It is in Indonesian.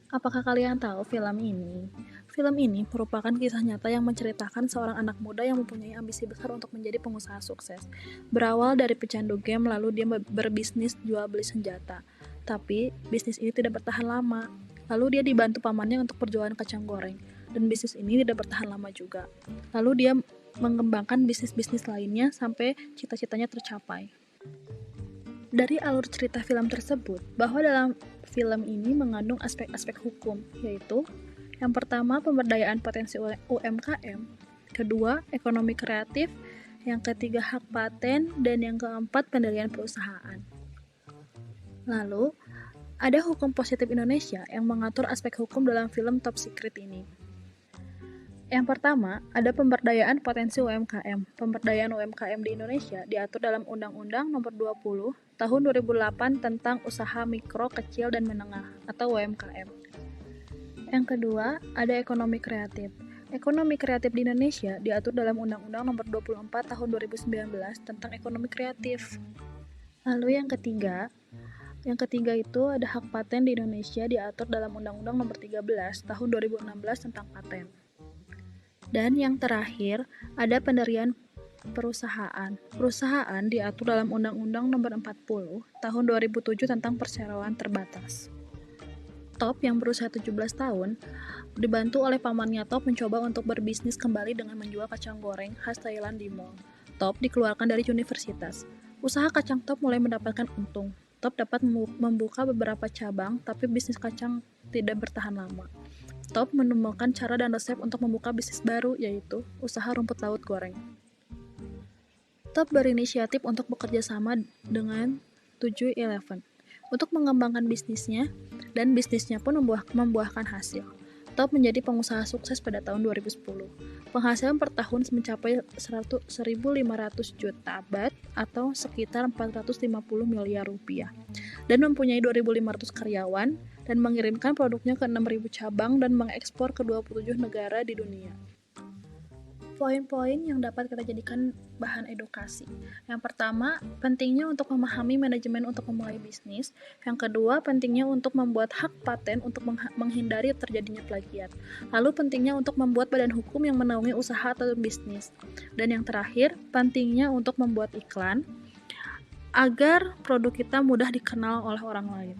Apakah kalian tahu film ini? Film ini merupakan kisah nyata yang menceritakan seorang anak muda yang mempunyai ambisi besar untuk menjadi pengusaha sukses. Berawal dari pecandu game, lalu dia berbisnis jual beli senjata. Tapi bisnis ini tidak bertahan lama. Lalu dia dibantu pamannya untuk perjualan kacang goreng. Dan bisnis ini tidak bertahan lama juga. Lalu dia mengembangkan bisnis-bisnis lainnya sampai cita-citanya tercapai. Dari alur cerita film tersebut, bahwa dalam film ini mengandung aspek-aspek hukum, yaitu yang pertama pemberdayaan potensi UMKM, kedua ekonomi kreatif, yang ketiga hak paten, dan yang keempat pendirian perusahaan. Lalu, ada hukum positif Indonesia yang mengatur aspek hukum dalam film Top Secret ini. Yang pertama, ada pemberdayaan potensi UMKM. Pemberdayaan UMKM di Indonesia diatur dalam Undang-Undang Nomor 20 Tahun 2008 tentang Usaha Mikro, Kecil, dan Menengah atau UMKM. Yang kedua, ada ekonomi kreatif. Ekonomi kreatif di Indonesia diatur dalam Undang-Undang Nomor 24 Tahun 2019 tentang ekonomi kreatif. Lalu yang ketiga itu ada hak paten di Indonesia diatur dalam Undang-Undang Nomor 13 Tahun 2016 tentang paten. Dan yang terakhir, ada pendirian perusahaan. Perusahaan diatur dalam Undang-Undang Nomor 40 Tahun 2007 tentang perseroan terbatas. Top yang berusia 17 tahun dibantu oleh pamannya Top mencoba untuk berbisnis kembali dengan menjual kacang goreng khas Thailand di mall. Top dikeluarkan dari universitas. Usaha kacang Top mulai mendapatkan untung. Top dapat membuka beberapa cabang, tapi bisnis kacang tidak bertahan lama. Top menemukan cara dan resep untuk membuka bisnis baru, yaitu usaha rumput laut goreng. Top berinisiatif untuk bekerja sama dengan 7-Eleven untuk mengembangkan bisnisnya, dan bisnisnya pun membuahkan hasil. Top menjadi pengusaha sukses pada tahun 2010. Penghasilan per tahun mencapai 1.500 juta baht atau sekitar 450 miliar rupiah, dan mempunyai 2.500 karyawan, dan mengirimkan produknya ke 6.000 cabang dan mengekspor ke 27 negara di dunia. Poin-poin yang dapat kita jadikan bahan edukasi. Yang pertama, pentingnya untuk memahami manajemen untuk memulai bisnis. Yang kedua, pentingnya untuk membuat hak paten untuk menghindari terjadinya plagiat. Lalu pentingnya untuk membuat badan hukum yang menaungi usaha atau bisnis. Dan yang terakhir, pentingnya untuk membuat iklan agar produk kita mudah dikenal oleh orang lain.